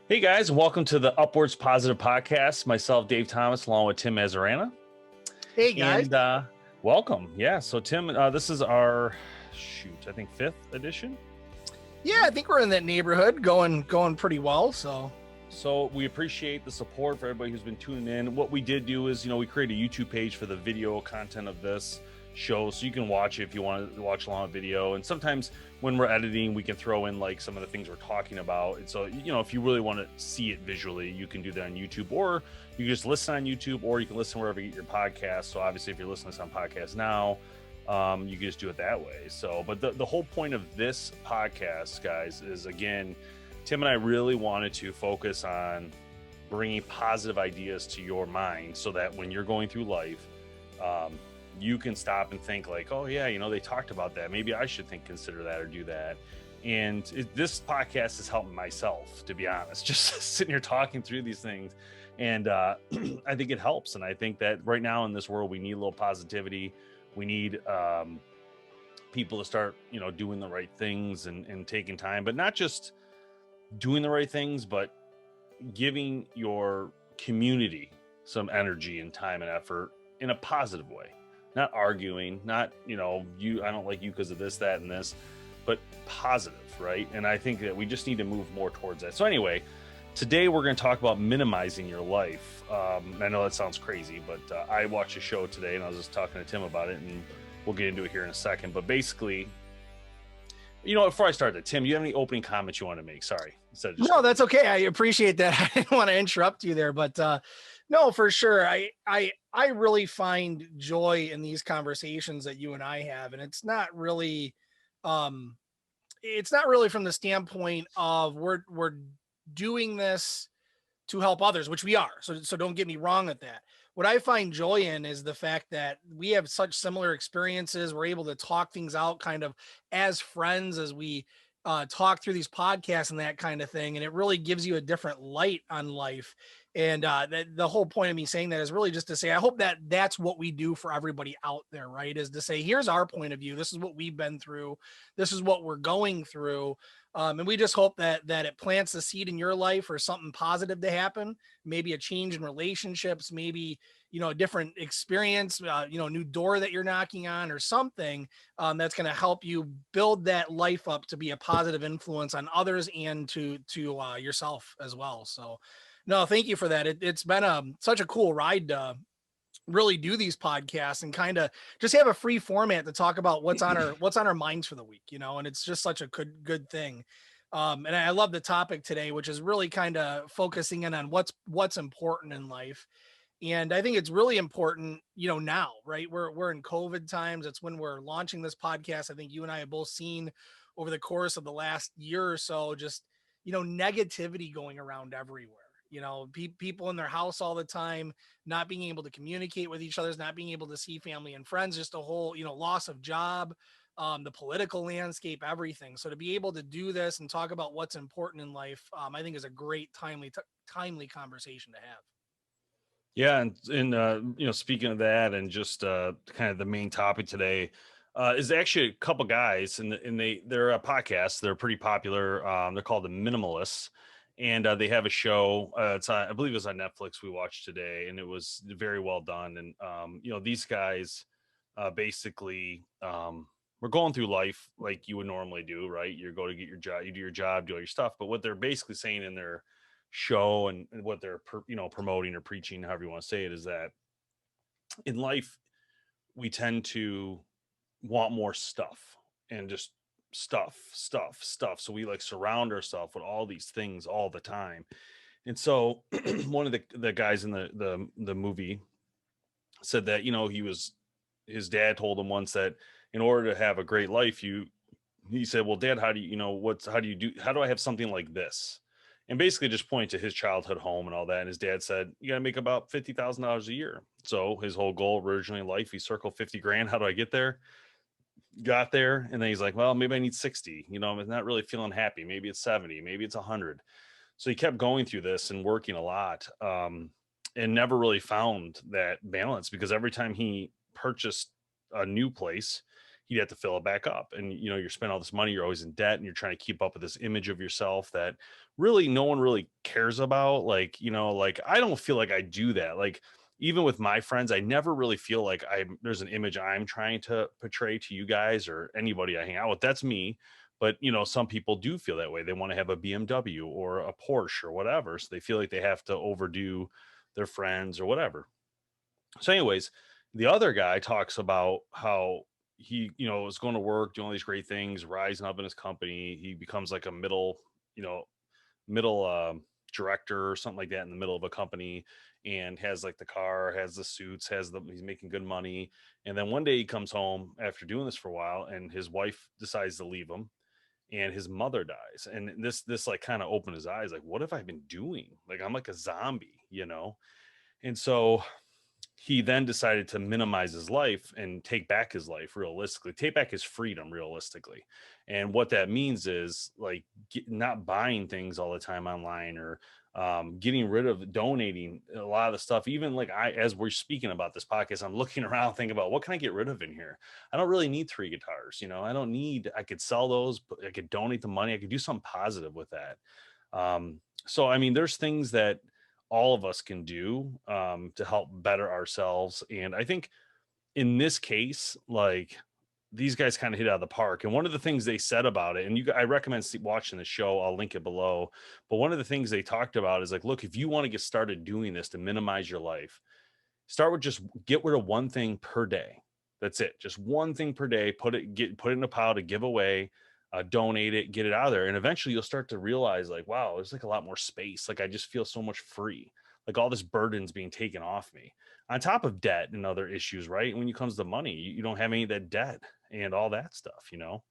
Hey guys, welcome to the Upwards Positive Podcast. Myself, Dave Thomas, along with Tim Mazarana. Hey guys. And welcome. Yeah, so Tim, this is our, I think fifth edition. Yeah, I think we're in that neighborhood going pretty well. So we appreciate the support for everybody who's been tuning in. What we did do is, we created a YouTube page for the video content of this show, so you can watch it if you want to watch along a video. And sometimes when we're editing, we can throw in like some of the things we're talking about. And so, if you really want to see it visually, you can do that on YouTube, or you can just listen on YouTube, or you can listen wherever you get your podcast. So obviously, if you're listening to this on podcast now, you can just do it that way. So, but the whole point of this podcast, guys, is again, Tim and I really wanted to focus on bringing positive ideas to your mind so that when you're going through life, you can stop and think like, oh yeah, they talked about that. Maybe I should consider that or do that. And this podcast has helped myself, to be honest, just sitting here talking through these things. And I think it helps. And I think that right now in this world, we need a little positivity. We need people to start, doing the right things and taking time, but not just doing the right things, but giving your community some energy and time and effort in a positive way. Not arguing, not, I don't like you because of this, that, and this, but positive, right? And I think that we just need to move more towards that. So anyway, today we're going to talk about minimizing your life. I know that sounds crazy, but I watched a show today and I was just talking to Tim about it, and we'll get into it here in a second. But basically, before I start that, Tim, do you have any opening comments you want to make? Sorry. No, that's okay. I appreciate that. I didn't want to interrupt you there, but no, for sure. I really find joy in these conversations that you and I have, and it's not really from the standpoint of we're doing this to help others, which we are. So don't get me wrong at that. What I find joy in is the fact that we have such similar experiences. We're able to talk things out kind of as friends as we talk through these podcasts and that kind of thing. And it really gives you a different light on life. And the whole point of me saying that is really just to say, I hope that that's what we do for everybody out there, right? Is to say, here's our point of view. This is what we've been through. This is what we're going through. And we just hope that it plants a seed in your life for something positive to happen, maybe a change in relationships, maybe, a different experience, new door that you're knocking on or something that's going to help you build that life up to be a positive influence on others and to yourself as well. So, no, thank you for that. It's been such a cool ride to really do these podcasts and kind of just have a free format to talk about what's on our minds for the week, and it's just such a good thing. And I love the topic today, which is really kind of focusing in on what's important in life. And I think it's really important, now, right? We're in COVID times. It's when we're launching this podcast. I think you and I have both seen over the course of the last year or so, just, negativity going around everywhere. People in their house all the time, not being able to communicate with each other, not being able to see family and friends, just a whole, loss of job, the political landscape, everything. So to be able to do this and talk about what's important in life, I think is a great timely conversation to have. Yeah, and speaking of that, and just kind of the main topic today is actually a couple guys, and they're a podcast. They're pretty popular. They're called the Minimalists, and they have a show. I believe it was on Netflix. We watched today, and it was very well done. And these guys basically we're going through life like you would normally do, right? You go to get your job, you do your job, do all your stuff. But what they're basically saying in their show and what they're promoting or preaching, however you want to say it, is that in life we tend to want more stuff and just stuff, so we like surround ourselves with all these things all the time. And so one of the guys in the movie said that his dad told him once that in order to have a great life, he said, well, Dad, how do I have something like this? And basically just point to his childhood home and all that. And his dad said, you got to make about $50,000 a year. So his whole goal originally in life, he circled 50 grand. How do I get there? Got there. And then he's like, well, maybe I need 60, I'm not really feeling happy. Maybe it's 70, maybe it's 100. So he kept going through this and working a lot, and never really found that balance, because every time he purchased a new place, he'd have to fill it back up. And, you're spending all this money, you're always in debt, and you're trying to keep up with this image of yourself that really no one really cares about. Like, like I don't feel like I do that. Like, even with my friends, I never really feel like there's an image I'm trying to portray to you guys or anybody I hang out with. That's me. But some people do feel that way. They want to have a BMW or a Porsche or whatever. So they feel like they have to overdo their friends or whatever. So, anyways, the other guy talks about how he, is going to work, doing all these great things, rising up in his company. He becomes like a you know, middle director or something like that in the middle of a company, and has like the car, has the suits, he's making good money. And then one day he comes home after doing this for a while, and his wife decides to leave him, and his mother dies. And this like kind of opened his eyes, like, what have I been doing? Like, I'm like a zombie. And so he then decided to minimize his life and take back his life realistically, take back his freedom realistically. And what that means is like not buying things all the time online, or getting rid of donating a lot of the stuff. Even like as we're speaking about this podcast, I'm looking around thinking about what can I get rid of in here. I don't really need 3 guitars. I don't need, I could sell those, but I could donate the money. I could do something positive with that. So, I mean, there's things that all of us can do to help better ourselves. And I think in this case, like these guys kind of hit out of the park. And one of the things they said about it, and I recommend watching the show, I'll link it below. But one of the things they talked about is like, look, if you want to get started doing this to minimize your life, start with just get rid of one thing per day. That's it. Just one thing per day. Put it in a pile to give away, donate it, get it out of there. And eventually you'll start to realize like, wow, there's like a lot more space. Like I just feel so much free. Like all this burden's being taken off me, on top of debt and other issues, right? When it comes to money, you don't have any of that debt and all that stuff. You know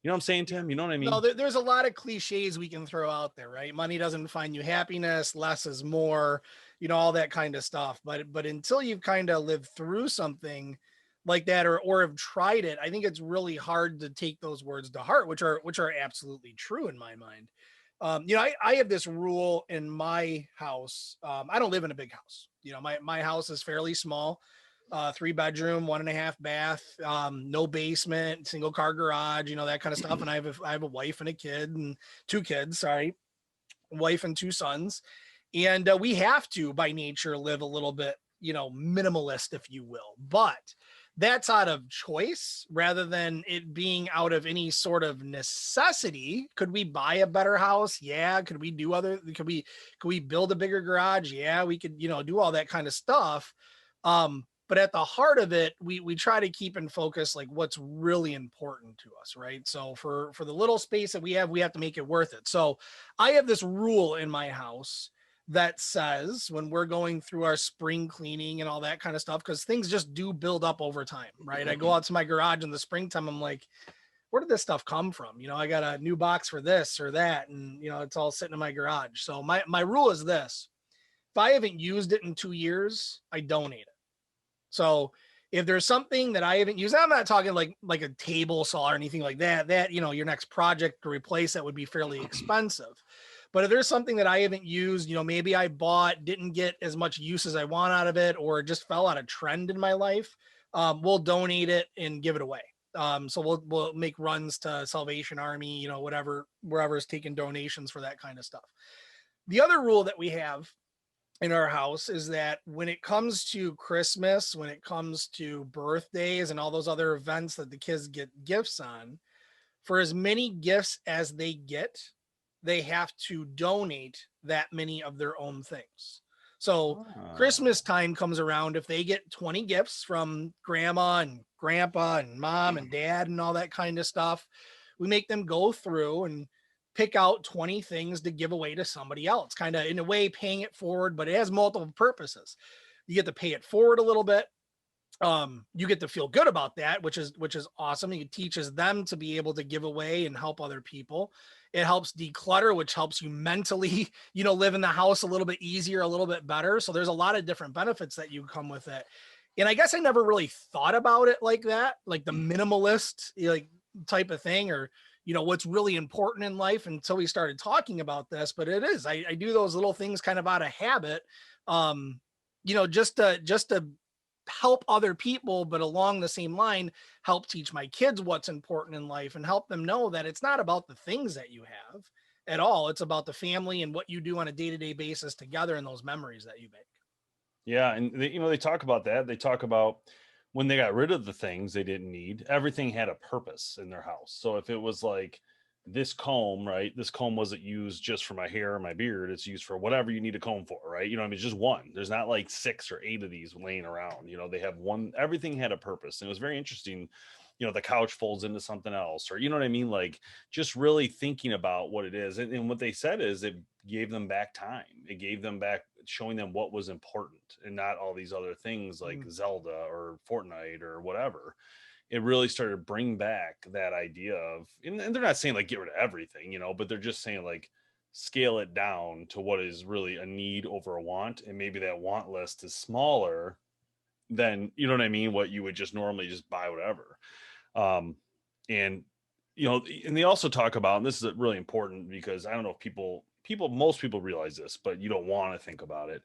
what I'm saying, Tim? You know what I No, mean? there's a lot of cliches we can throw out there, right? Money doesn't find you happiness, less is more, all that kind of stuff. But until you've kind of lived through something like that, or have tried it, I think it's really hard to take those words to heart, which are absolutely true in my mind. I have this rule in my house. I don't live in a big house. My house is fairly small, 3 bedroom, 1.5 bath, no basement, single car garage, that kind of stuff. And I have a wife and a kid, and 2 kids, sorry, wife and 2 sons. And we have to, by nature, live a little bit, minimalist, if you will. But that's out of choice rather than it being out of any sort of necessity. Could we buy a better house? Yeah. Could we build a bigger garage? Yeah, we could, do all that kind of stuff. But at the heart of it, we try to keep in focus like what's really important to us, right? So for the little space that we have to make it worth it. So I have this rule in my house that says when we're going through our spring cleaning and all that kind of stuff, because things just do build up over time, right? I go out to my garage in the springtime, I'm like, where did this stuff come from? I got a new box for this or that, and it's all sitting in my garage. So my rule is this: if I haven't used it in 2 years, I donate it. So if there's something that I haven't used, I'm not talking like a table saw or anything like that, your next project to replace that would be fairly expensive. But if there's something that I haven't used, maybe I bought, didn't get as much use as I want out of it, or just fell out of trend in my life, we'll donate it and give it away. So we'll make runs to Salvation Army, wherever's taking donations for that kind of stuff. The other rule that we have in our house is that when it comes to Christmas, when it comes to birthdays and all those other events that the kids get gifts on, for as many gifts as they get, they have to donate that many of their own things. So Oh. Christmas time comes around. If they get 20 gifts from grandma and grandpa and mom and dad and all that kind of stuff, we make them go through and pick out 20 things to give away to somebody else, kind of in a way paying it forward, but it has multiple purposes. You get to pay it forward a little bit. You get to feel good about that, which is awesome. It teaches them to be able to give away and help other people. It helps declutter, which helps you mentally, live in the house a little bit easier, a little bit better. So there's a lot of different benefits that you come with it. And I guess I never really thought about it like that, like the minimalist, like type of thing, or what's really important in life until we started talking about this. But it is, I do those little things kind of out of habit, just to help other people, but along the same line, help teach my kids what's important in life and help them know that it's not about the things that you have at all. It's about the family and what you do on a day-to-day basis together and those memories that you make. Yeah, and they talk about that. They talk about when they got rid of the things they didn't need, everything had a purpose in their house. So if it was like this comb, right? This comb wasn't used just for my hair or my beard. It's used for whatever you need a comb for, right? I mean, it's just one. There's not like 6 or 8 of these laying around. They have one, everything had a purpose. And it was very interesting. The couch folds into something else, or you know what I mean? Like just really thinking about what it is. And what they said is it gave them back time. It gave them back showing them what was important and not all these other things like Mm. Zelda or Fortnite or whatever. It really started to bring back that idea of, and they're not saying like get rid of everything, but they're just saying like scale it down to what is really a need over a want. And maybe that want list is smaller than, you know what I mean? What you would just normally just buy whatever. Um, and and they also talk about, and this is really important because I don't know if most people realize this, but you don't want to think about it.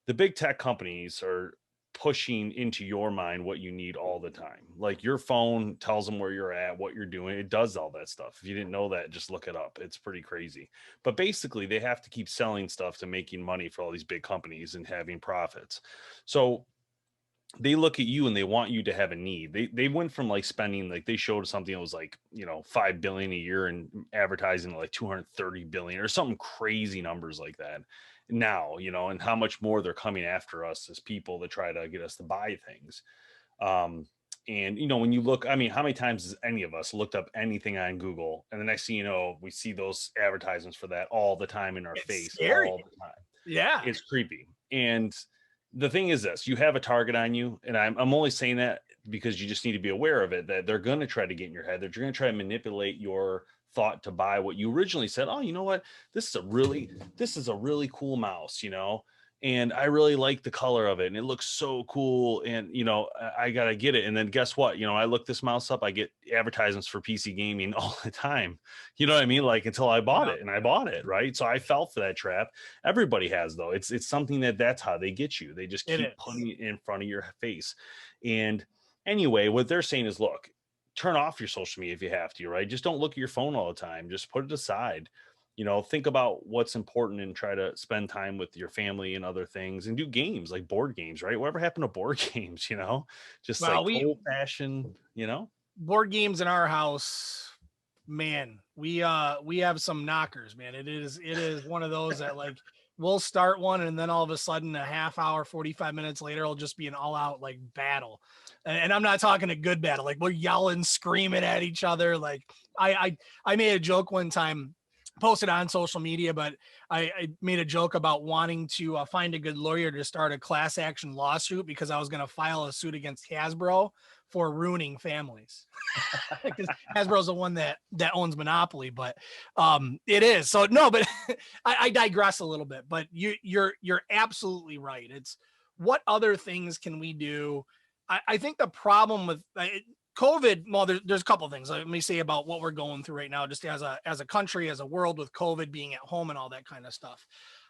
The big tech companies are pushing into your mind what you need all the time. Like your phone tells them where you're at, what you're doing. It does all that stuff. If you didn't know that, just look it up. It's pretty crazy. But basically, they have to keep selling stuff to making money for all these big companies and having profits. So they look at you and they want you to have a need. They went from like spending, like they showed something that was like 5 billion a year and advertising like 230 billion or something crazy numbers like that now, and how much more they're coming after us as people to try to get us to buy things. um and when you look, I mean, how many times has any of us looked up anything on Google and the next thing you know, we see those advertisements for that all the time in our It's face scary. all the time. Yeah. It's creepy. And the thing is this, you have a target on you. And I'm only saying that because you just need to be aware of it, that they're going to try to get in your head. They're going to try to manipulate your thought to buy what you originally said. Oh, you know what? This is a really cool mouse, and I really like the color of it and it looks so cool. And, I got to get it. And then guess what? I look this mouse up, I get advertisements for PC gaming all the time. You know what I mean? Like until I bought Yeah. it, and I bought it. Right. So I fell for that trap. Everybody has, though. It's something that's how they get you. They just It keep is. putting it in front of your face. And anyway, what they're saying is, look, turn off your social media if you have to, right? Just don't look at your phone all the time. Just put it aside. Think about what's important and try to spend time with your family and other things and do games like board games, right? Whatever happened to board games, just Well, like we old fashioned. board games in our house, man, we have some knockers, man. It is one of those that like we'll start one and then all of a sudden a half hour, 45 minutes later, it'll just be an all out like battle. And I'm not talking a good battle. Like we're yelling, screaming at each other. Like I made a joke one time, posted on social media, but I made a joke about wanting to find a good lawyer to start a class action lawsuit because I was going to file a suit against Hasbro for ruining families. Because Hasbro's the one that owns Monopoly, but it is. So no, but I digress a little bit. But you're absolutely right. It's what other things can we do? I think the problem with COVID, well, there's a couple of things. Let me say about what we're going through right now, just as a country, as a world, with COVID being at home and all that kind of stuff.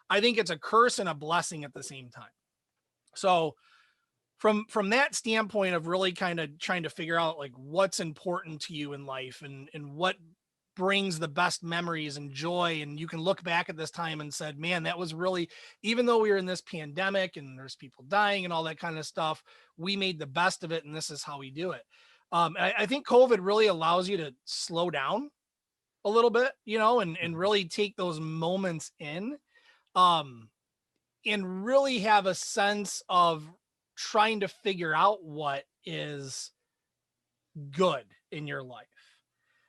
I think it's a curse and a blessing at the same time. So from that standpoint of really kind of trying to figure out like what's important to you in life and what brings the best memories and joy, and you can look back at this time and said, man, that was really, even though we were in this pandemic and there's people dying and all that kind of stuff, we made the best of it and this is how we do it. I think COVID really allows you to slow down a little bit, and really take those moments in, um and really have a sense of trying to figure out what is good in your life.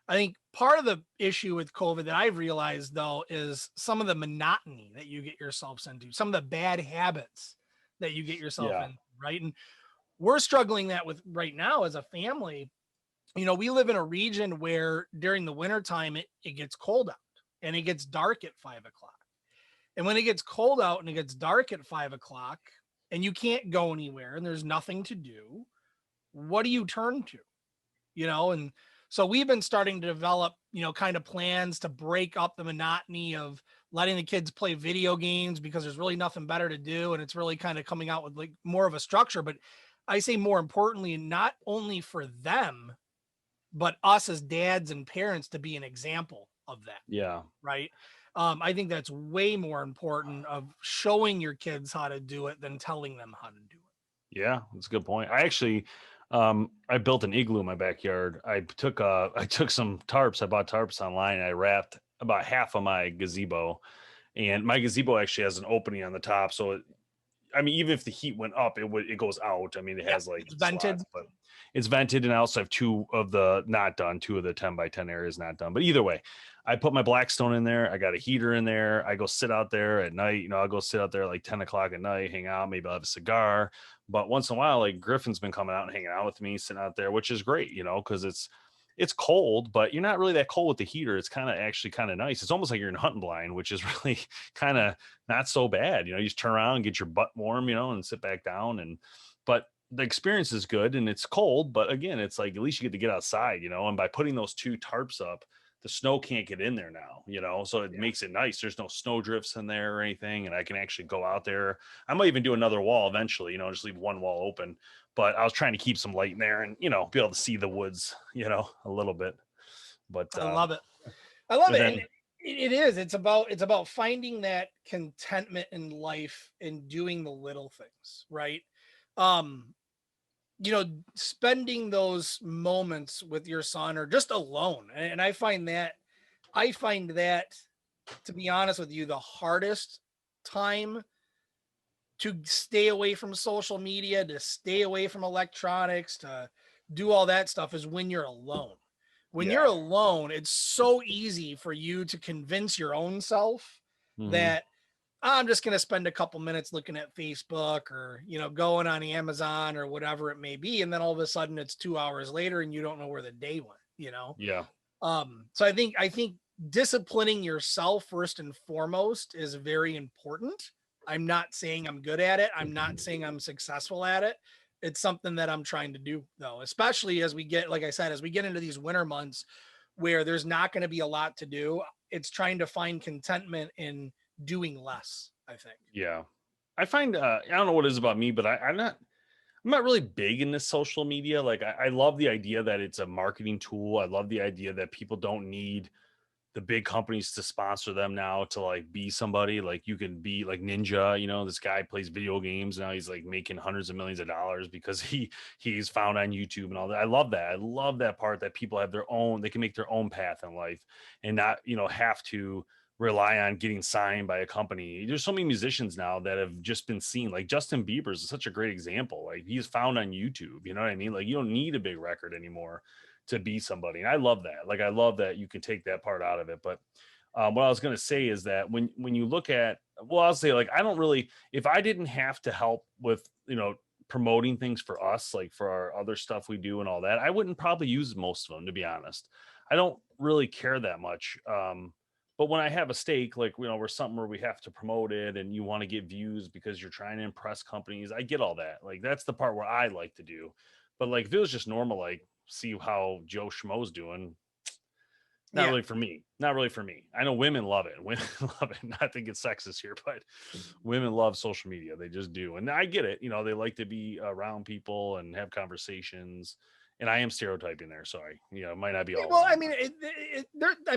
I think part of the issue with COVID that I've realized though is some of the monotony that you get yourselves into, some of the bad habits that you get yourself Yeah. in, right? And we're struggling that with right now as a family. We live in a region where during the wintertime it gets cold out and it gets dark at 5 o'clock. And when it gets cold out and it gets dark at 5 o'clock and you can't go anywhere and there's nothing to do, what do you turn to? And So we've been starting to develop, kind of plans to break up the monotony of letting the kids play video games because there's really nothing better to do. And it's really kind of coming out with like more of a structure. But I say more importantly, not only for them, but us as dads and parents to be an example of that. Yeah. Right. I think that's way more important of showing your kids how to do it than telling them how to do it. Yeah, that's a good point. I actually, I built an igloo in my backyard. I took some tarps. I bought tarps online. And I wrapped about half of my gazebo, and my gazebo actually has an opening on the top. So, I mean, even if the heat went up, it goes out. I mean, it Yeah. has like It's vented. slots, but it's vented. And I also have two of the not done, two of the 10 by 10 areas not done. But either way, I put my Blackstone in there. I got a heater in there. I go sit out there at night. I'll go sit out there like 10 o'clock at night, hang out. Maybe I'll have a cigar. But once in a while, like Griffin's been coming out and hanging out with me, sitting out there, which is great, because it's cold, but you're not really that cold with the heater. It's kind of actually kind of nice. It's almost like you're in hunting blind, which is really kind of not so bad. You just turn around, get your butt warm, and sit back down. But the experience is good and it's cold, but again, it's like at least you get to get outside, and by putting those two tarps up, the snow can't get in there now, so it makes it nice. There's no snow drifts in there or anything, and I can actually go out there. I might even do another wall eventually, just leave one wall open. But I was trying to keep some light in there and, be able to see the woods, a little bit. But I love it. I love it. And then, it's about finding that contentment in life and doing the little things, right? Um, spending those moments with your son or just alone. And I find that to be honest with you, the hardest time to stay away from social media, to stay away from electronics, to do all that stuff is when you're alone. When you're yeah. alone, it's so easy for you to convince your own self Hmm. that I'm just going to spend a couple minutes looking at Facebook or, going on Amazon or whatever it may be. And then all of a sudden it's 2 hours later and you don't know where the day went. Yeah. So I think disciplining yourself first and foremost is very important. I'm not saying I'm good at it. I'm not saying I'm successful at it. It's something that I'm trying to do though, especially as we get, like I said, as we get into these winter months where there's not going to be a lot to do. It's trying to find contentment in doing less, I think. Yeah. I find, I don't know what it is about me, but I'm not really big into social media. Like I love the idea that it's a marketing tool. I love the idea that people don't need the big companies to sponsor them now to like be somebody. Like you can be like Ninja, this guy plays video games now. He's like making hundreds of millions of dollars because he's found on YouTube and all that. I love that. I love that part that people have they can make their own path in life and not, have to rely on getting signed by a company. There's so many musicians now that have just been seen. Like Justin Bieber is such a great example. Like he's found on YouTube, you know what I mean? Like you don't need a big record anymore to be somebody. And I love that. Like I love that you can take that part out of it. But what I was going to say is that when you look at, well, I'll say like I don't really, if I didn't have to help with promoting things for us, like for our other stuff we do and all that, I wouldn't probably use most of them, to be honest. I don't really care that much. But when I have a stake, like we're something where we have to promote it and you want to get views because you're trying to impress companies, I get all that. Like that's the part where I like to do. But like if it was just normal, like see how Joe Schmo's doing. Not Yeah. really for me. Not really for me. I know women love it. Women love it. Not to get sexist here, but women love social media. They just do. And I get it. They like to be around people and have conversations. And I am stereotyping there. Sorry. It might not be all Well, I women.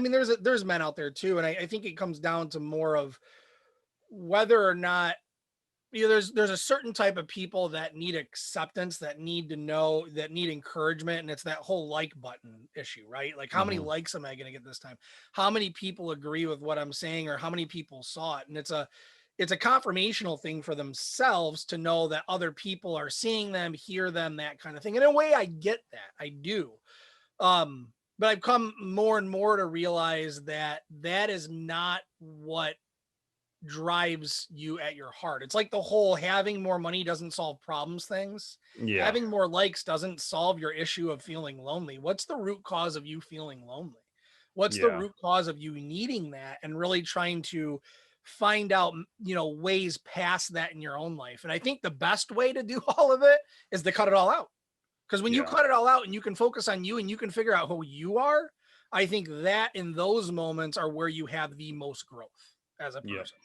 mean, there's men out there too, and I think it comes down to more of whether or not there's a certain type of people that need acceptance, that need to know, that need encouragement, and it's that whole like button issue, right? Like how many Hmm. likes am I going to get this time? How many people agree with what I'm saying, or how many people saw it? And it's a confirmational thing for themselves to know that other people are seeing them, hear them, that kind of thing. In a way, I get that. I do. But I've come more and more to realize that that is not what drives you at your heart. It's like the whole having more money doesn't solve problems things. Yeah. Having more likes doesn't solve your issue of feeling lonely. What's the root cause of you feeling lonely? What's the Yeah. root cause of you needing that and really trying to find out, ways past that in your own life? And I think the best way to do all of it is to cut it all out. Because when you Yeah. cut it all out and you can focus on you and you can figure out who you are, I think that in those moments are where you have the most growth as a Yep. person.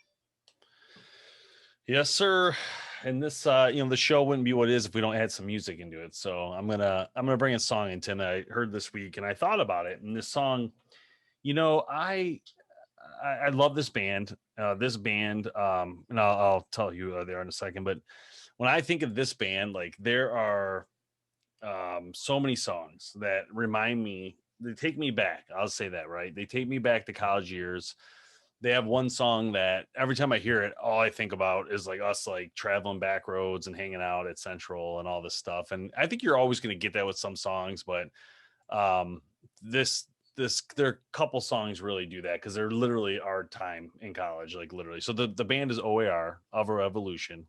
Yes, sir. And this, the show wouldn't be what it is if we don't add some music into it. So I'm gonna bring a song in, Tim, that I heard this week, and I thought about it. And this song, you know, I love this band. And I'll tell you they are in a second. But when I think of this band, like there are so many songs that remind me. They take me back. I'll say that, right? They take me back to college years. They have one song that every time I hear it, all I think about is like us like traveling back roads and hanging out at Central and all this stuff. And I think you're always going to get that with some songs, but um this there are a couple songs really do that because they're literally our time in college, like literally. So the band is OAR, of a Revolution.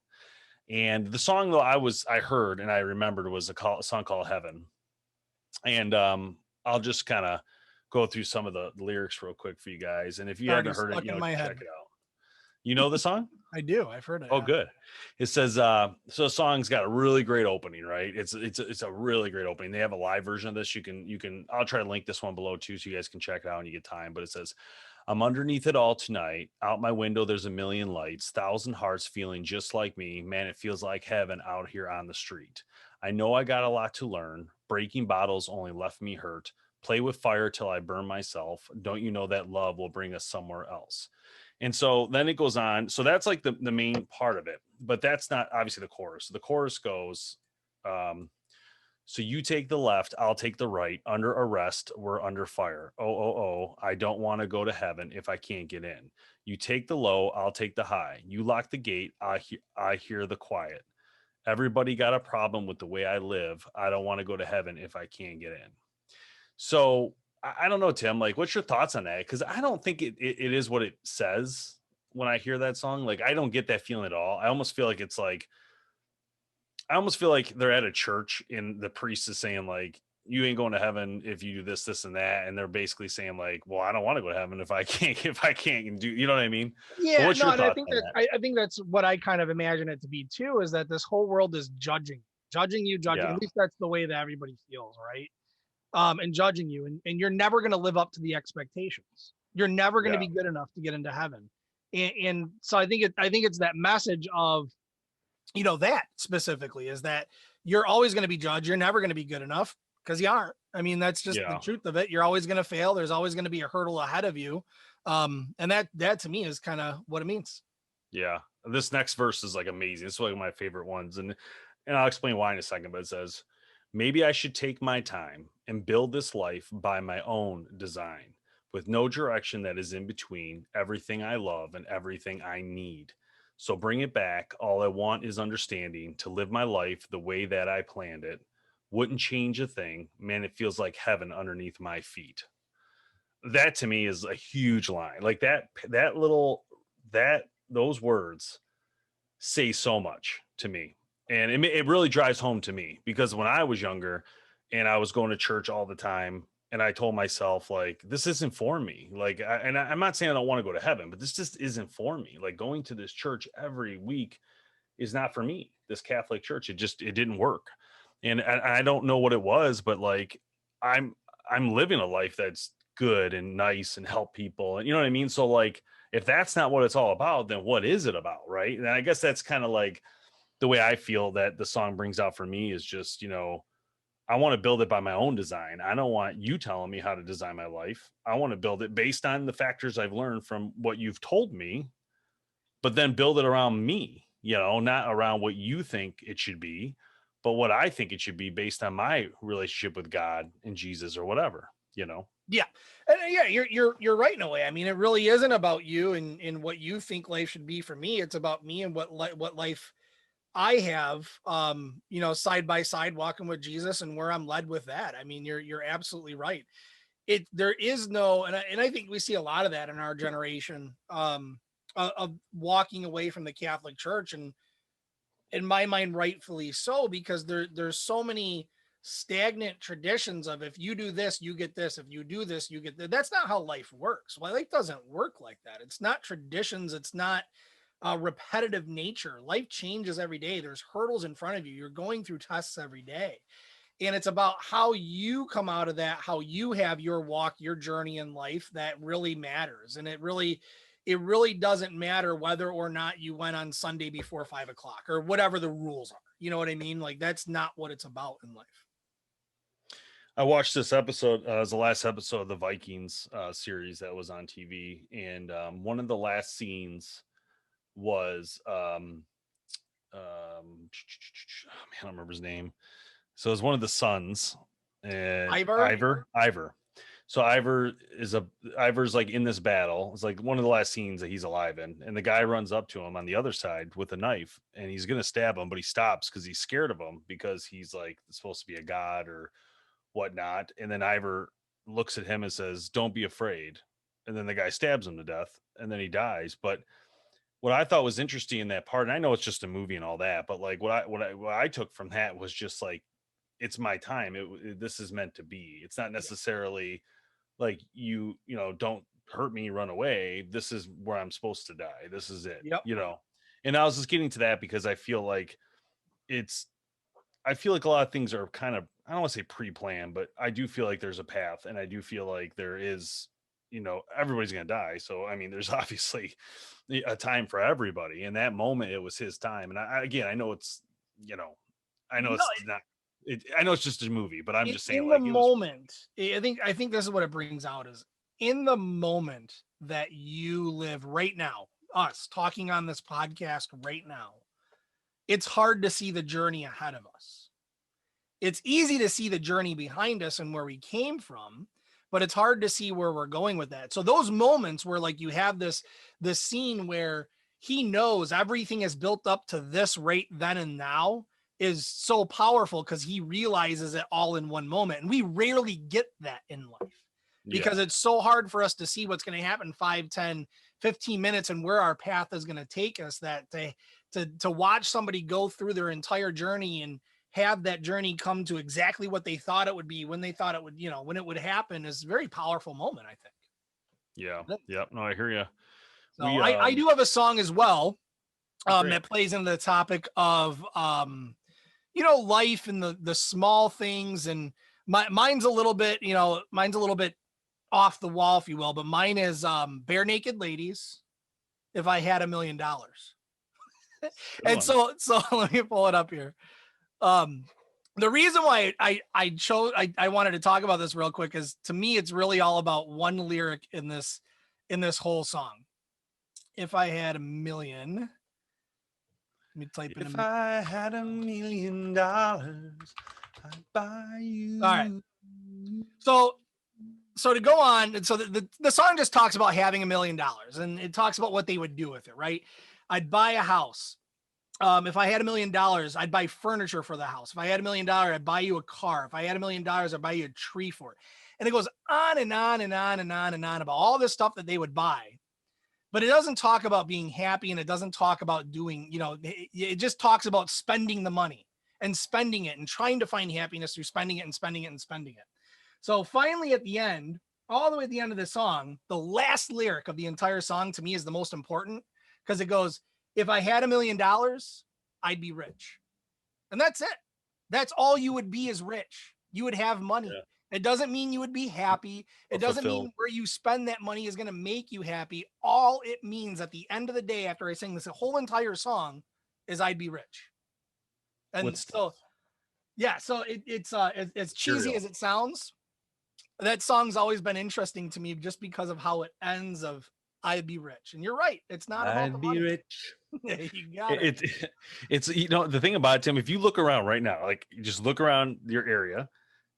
And the song though I heard and I remembered was a song called Heaven. And I'll just kind of go through some of the lyrics real quick for you guys. And if you Already haven't heard it, stuck in my check head. it out. You know the song? I do. I've heard it. Oh, Yeah. good. It says, so the song's got a really great opening, right? It's a really great opening. They have a live version of this. I'll try to link this one below too, so you guys can check it out when you get time. But it says, I'm underneath it all tonight. Out my window, there's a million lights, thousand hearts feeling just like me. Man, it feels like heaven out here on the street. I know I got a lot to learn. Breaking bottles only left me hurt. Play with fire till I burn myself. Don't you know that love will bring us somewhere else? And so then it goes on. So that's like the main part of it, but that's not obviously the chorus. The chorus goes, um, so you take the left, I'll take the right. Under arrest, we're under fire. Oh, oh, oh, I don't want to go to heaven if I can't get in. You take the low, I'll take the high. You lock the gate, I hear the quiet. Everybody got a problem with the way I live. I don't want to go to heaven if I can't get in. So I don't know, Tim. Like, what's your thoughts on that? Because I don't think it is what it says when I hear that song. Like, I don't get that feeling at all. I almost feel like it's like I almost feel like they're at a church and the priest is saying like, "You ain't going to heaven if you do this, this, and that," and they're basically saying like, "Well, I don't want to go to heaven if I can't, if I can't do." You know what I mean? But Yeah, what's no, your and I thoughts think on that that? I think that's what I kind of imagine it to be too, is that this whole world is judging you, judging. Yeah, At least that's the way that everybody feels, right? And judging you, and you're never going to live up to the expectations. You're never going to yeah, be good enough to get into heaven. And so I think it's that message of, that specifically is that you're always going to be judged. You're never going to be good enough because you aren't. I mean, that's just the yeah, truth of it. You're always going to fail. There's always going to be a hurdle ahead of you. And that to me is kind of what it means. yeah. This next verse is like amazing. It's one of my favorite ones, and I'll explain why in a second. But it says, maybe I should take my time and build this life by my own design, with no direction that is in between everything I love and everything I need. So bring it back. All I want is understanding to live my life the way that I planned it. Wouldn't change a thing. Man, it feels like heaven underneath my feet. That to me is a huge line. Like that those words say so much to me. And it really drives home to me because when I was younger and I was going to church all the time and I told myself like this isn't for me. Like I'm not saying I don't want to go to heaven, but this just isn't for me. Like going to this church every week is not for me. This Catholic church, it didn't work. And I don't know what it was, but like I'm I'm living a life that's good and nice and help people. And you know what I mean? So like if that's not what it's all about, then what is it about? Right. And I guess that's kind of like the way I feel that the song brings out for me is just, I want to build it by my own design. I don't want you telling me how to design my life. I want to build it based on the factors I've learned from what you've told me, but then build it around me, not around what you think it should be, but what I think it should be based on my relationship with God and Jesus or whatever. Yeah. And yeah, you're right in a way. I mean, it really isn't about you and what you think life should be. For me, it's about me and what life I have, side by side walking with Jesus and where I'm led with that. I mean, you're absolutely right. There is no, and I think we see a lot of that in our generation, of walking away from the Catholic Church, and in my mind, rightfully so, because there's so many stagnant traditions of, if you do this, you get this. If you do this, you get that. That's not how life works. Well, life doesn't work like that. It's not traditions. It's not repetitive nature. Life changes every day. There's hurdles in front of you. You're going through tests every day. And it's about how you come out of that, how you have your walk, your journey in life that really matters. And it really doesn't matter whether or not you went on Sunday before 5 o'clock or whatever the rules are. You know what I mean? Like that's not what it's about in life. I watched this episode. It was the last episode of the Vikings series that was on TV, and one of the last scenes was I don't remember his name. So it's one of the sons, and Ivor? Ivor. So Ivor's like in this battle. It's like one of the last scenes that he's alive in, and the guy runs up to him on the other side with a knife, and he's gonna stab him, but he stops because he's scared of him because he's like supposed to be a god or whatnot. And then Ivor looks at him and says, "Don't be afraid." And then the guy stabs him to death, and then he dies. But what I thought was interesting in that part, and I know it's just a movie and all that, but like what I took from that was just like, it's my time. This is meant to be. It's not necessarily like don't hurt me, run away. This is where I'm supposed to die. This is it. Yep. And I was just getting to that because it's I feel like a lot of things are kind of, I don't want to say pre-planned, but I do feel like there's a path, and I do feel like there is, everybody's going to die. So, I mean, there's obviously a time for everybody. In that moment, it was his time. And again, I know it's, I know No, it's not, I know it's just a movie, but I'm just saying, in the like, it was, moment, I think this is what it brings out is in the moment that you live right now, us talking on this podcast right now, it's hard to see the journey ahead of us. It's easy to see the journey behind us and where we came from, but it's hard to see where we're going with that. So those moments where like you have this scene where he knows everything is built up to this right then and now is so powerful because he realizes it all in one moment. And we rarely get that in life because yeah, it's so hard for us to see what's going to happen 5, 10, 15 minutes and where our path is going to take us, that to watch somebody go through their entire journey and have that journey come to exactly what they thought it would be when they thought it would, when it would happen is a very powerful moment, I yeah, think. yeah. No, I hear you. So We, I do have a song as well great. that plays into the topic of life and the small things. And mine's a little bit, off the wall, if you will, but mine is Bare Naked Ladies, If I Had $1 Million. Good And one. so let me pull it up here. Um, the reason why I wanted to talk about this real quick is, to me, it's really all about one lyric in this whole song. If I had a million, let me type in. If I had $1 million, I'd buy you. All right. So to go on, and so the song just talks about having $1 million, and it talks about what they would do with it, right? I'd buy a house. If I had $1 million, I'd buy furniture for the house. If I had $1 million, I'd buy you a car. If I had $1 million, I'd buy you a tree for it. And it goes on and on and on and on and on about all this stuff that they would buy. But it doesn't talk about being happy, and it doesn't talk about doing, it just talks about spending the money and spending it and trying to find happiness through spending it and spending it and spending it. So finally at the end, all the way at the end of the song, the last lyric of the entire song to me is the most important, because it goes, if I had $1 million, I'd be rich. And that's it. That's all you would be, is rich. You would have money. Yeah. It doesn't mean you would be happy. It doesn't Fulfilled. mean where you spend that money is going to make you happy. All it means at the end of the day, after I sing this whole entire song, is I'd be rich. And so, yeah, so it's as cheesy as it sounds, that song's always been interesting to me just because of how it ends of I'd be rich. And you're right. It's not about the I'd be money. rich. You got it. It's the thing about it, Tim, if you look around right now, like you just look around your area,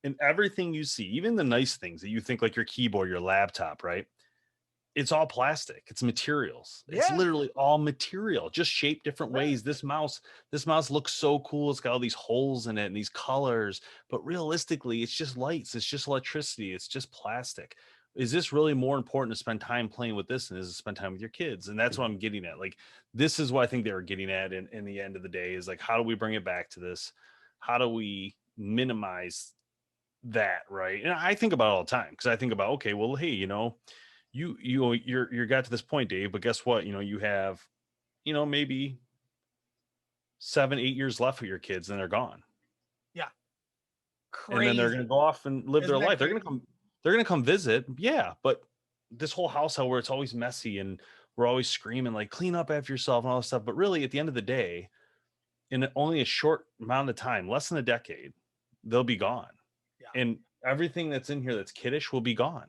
and everything you see, even the nice things that you think, like your keyboard, your laptop, right? It's all plastic. It's materials. It's Yeah. literally all material, just shaped different ways. This mouse looks so cool. It's got all these holes in it and these colors, but realistically, it's just lights. It's just electricity. It's just plastic. Is this really more important to spend time playing with this than is to spend time with your kids? And that's what I'm getting at. Like, this is what I think they were getting at in the end of the day, is like, how do we bring it back to this? How do we minimize that? Right. And I think about it all the time, because I think about, okay, well, hey, you're got to this point, Dave, but guess what? You have, maybe 7, 8 years left with your kids, and they're gone. Yeah. and then they're going Crazy. to go off and live their Isn't that life. crazy? They're going to come visit. Yeah. But this whole household where it's always messy and we're always screaming like clean up after yourself and all this stuff. But really at the end of the day, in only a short amount of time, less than a decade, they'll be gone. Yeah. And everything that's in here that's kiddish will be gone.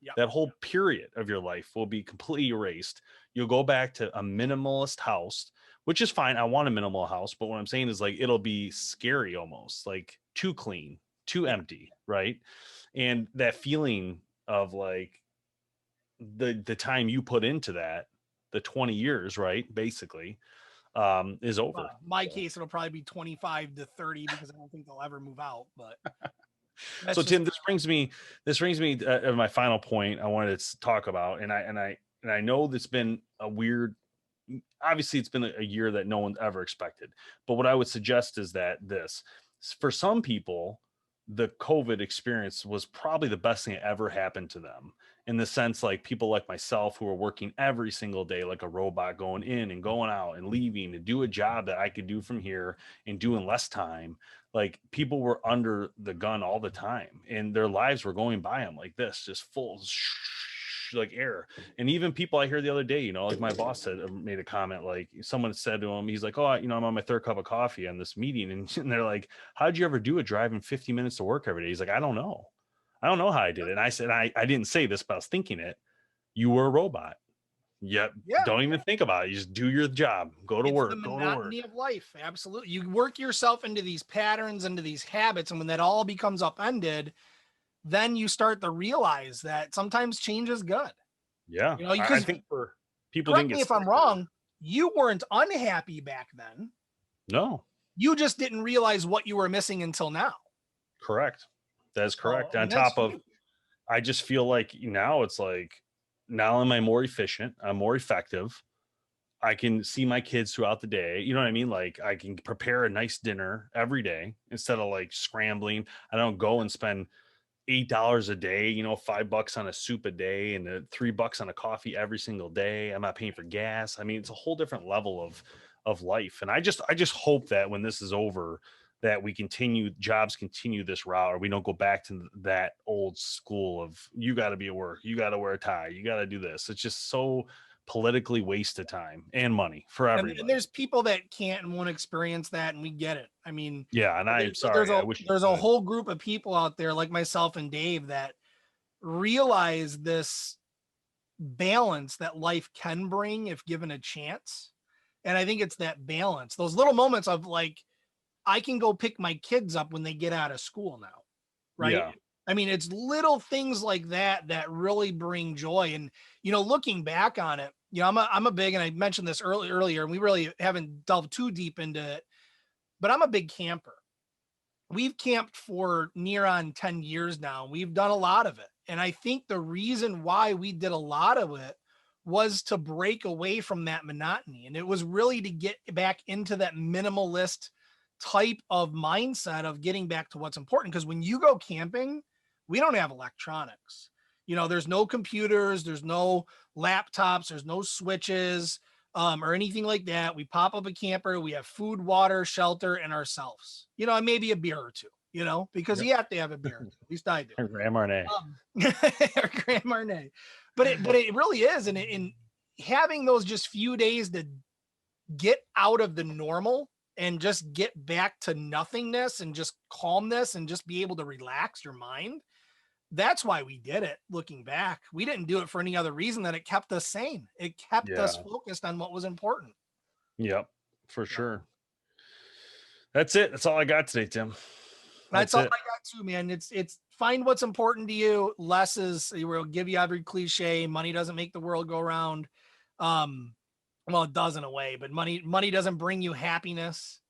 Yeah. That whole period of your life will be completely erased. You'll go back to a minimalist house, which is fine. I want a minimal house, but what I'm saying is like it'll be scary almost, like too clean, too Yeah. empty, right? And that feeling of like the time you put into that, the 20 years, right? Basically, is over. My So, case, it'll probably be 25 to 30 because I don't think they'll ever move out. But so that's just Tim, this brings me to my final point I wanted to talk about, and I know that's been a weird. Obviously, it's been a year that no one's ever expected. But what I would suggest is that this, for some people, the COVID experience was probably the best thing that ever happened to them. In the sense, like people like myself who are working every single day like a robot, going in and going out and leaving to do a job that I could do from here and do in less time. Like people were under the gun all the time, and their lives were going by them like this, just full like air. And even people I hear the other day, like my boss said, made a comment, like someone said to him, he's like, oh, I'm on my third cup of coffee on this meeting. And they're like, how'd you ever do it driving 50 minutes to work every day? He's like, I don't know. I don't know how I did it. And I said, I didn't say this, but I was thinking it. You were a robot. Yep. yeah. Don't even think about it. You just do your job. Go to It's the work. Go to work. monotony of life. Absolutely. You work yourself into these patterns, into these habits. And when that all becomes upended, then you start to realize that sometimes change is good. Yeah. I Because think for people correct didn't me get if I'm sick or wrong, you weren't unhappy back then. no. You just didn't realize what you were missing until now. Correct. That's So, correct. I mean, On that's top of, huge. I just feel like now it's like, now am I more efficient? I'm more effective. I can see my kids throughout the day. You know what I mean? Like I can prepare a nice dinner every day instead of like scrambling. I don't go and spend $8 a day, $5 on a soup a day and $3 on a coffee every single day. I'm not paying for gas. I mean, it's a whole different level of life. And I just hope that when this is over, that jobs continue this route, or we don't go back to that old school of you got to be at work, you got to wear a tie, you got to do this. It's just so politically wasted time and money for And everybody. there's people that can't and won't experience that, and we get it. I mean, Yeah, and I'm there's sorry. a I wish you there's a could. whole group of people out there like myself and Dave that realize this balance that life can bring if given a chance. And I think it's that balance, those little moments of like, I can go pick my kids up when they get out of school now, right? Yeah. I mean, it's little things like that that really bring joy. And looking back on it, I'm a big, and I mentioned this earlier, and we really haven't delved too deep into it, but I'm a big camper. We've camped for near on 10 years now. We've done a lot of it. And I think the reason why we did a lot of it was to break away from that monotony. And it was really to get back into that minimalist type of mindset of getting back to what's important. Because when you go camping, we don't have electronics. There's no computers, there's no laptops, there's no switches or anything like that. We pop up a camper, we have food, water, shelter, and ourselves, and maybe a beer or two, because Yep. you have to have a beer or two. At least I do. mRNA. Or Grand Marnier. But it really is. And in having those just few days to get out of the normal and just get back to nothingness and just calmness and just be able to relax your mind. That's why we did it. Looking back, we didn't do it for any other reason than it kept us sane. It kept us Yeah. focused on what was important. Yep. For So sure. That's it. That's all I got today, Tim. that's That's all I it. got too, man. It's find what's important to you. Less is, will give you every cliche. Money doesn't make the world go round. Um, well, it does in a way, but money doesn't bring you happiness.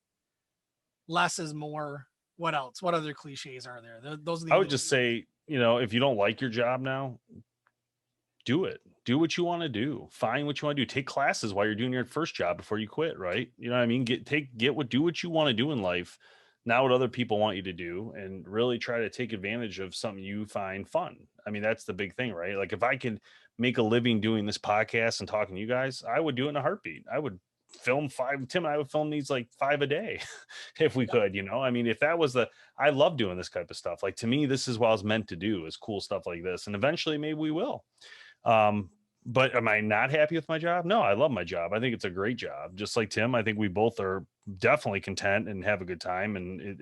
Less is more. What else? What other cliches are there? Those are I the would just say, if you don't like your job now, do it. Do what you want to do. Find what you want to do. Take classes while you're doing your first job before you quit, right? You know what I mean? Do what you want to do in life, not what other people want you to do, and really try to take advantage of something you find fun. I mean, that's the big thing, right? Like if I could make a living doing this podcast and talking to you guys, I would do it in a heartbeat. film 5. Tim and I would film these like 5 a day if we could, you know. I mean, if that was I love doing this type of stuff. Like, to me, this is what I was meant to do, is cool stuff like this. And eventually maybe we will. But am I not happy with my job? No, I love my job. I think it's a great job. Just like Tim, I think we both are definitely content and have a good time. And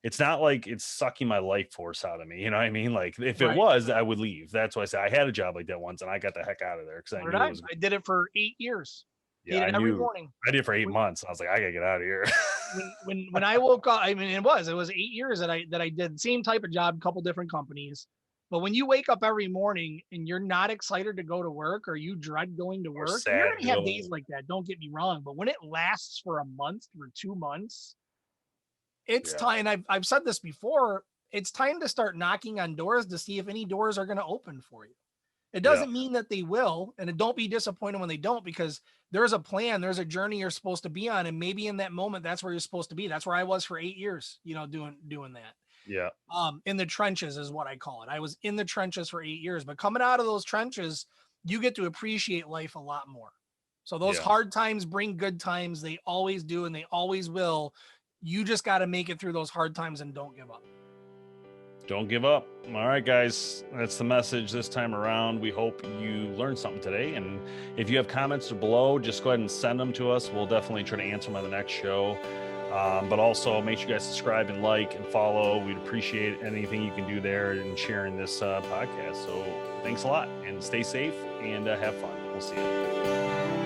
it's not like it's sucking my life force out of me. You know what I mean? Like, if it Right. was, I would leave. That's why I said I had a job like that once and I got the heck out of there because I What knew did it was. I did it for 8 years. Yeah, Did I it every knew. morning. I did it for 8 When- months. I was like, I gotta get out of here. When I woke up, I mean, it was 8 years that I did the same type of job, a couple different companies. But when you wake up every morning and you're not excited to go to work, or you dread going to Or work, sad you're to gonna have go. days like that. Don't get me wrong, but when it lasts for a month or 2 months, it's Yeah. time. And I've said this before. It's time to start knocking on doors to see if any doors are going to open for you. It doesn't mean that they will, and don't be disappointed when they don't, because there's a plan, there's a journey you're supposed to be on, and maybe in that moment that's where you're supposed to be. That's where I was for 8 years, you know, doing that. Yeah. In the trenches is what I call it. I was in the trenches for 8 years, but coming out of those trenches, you get to appreciate life a lot more. So those hard times bring good times. They always do, and they always will. You just got to make it through those hard times and don't give up. Don't give up. All right, guys, that's the message this time around. We hope you learned something today. And if you have comments below, just go ahead and send them to us. We'll definitely try to answer them on the next show. But also make sure you guys subscribe and like and follow. We'd appreciate anything you can do there and sharing this podcast. So thanks a lot, and stay safe and have fun. We'll see you.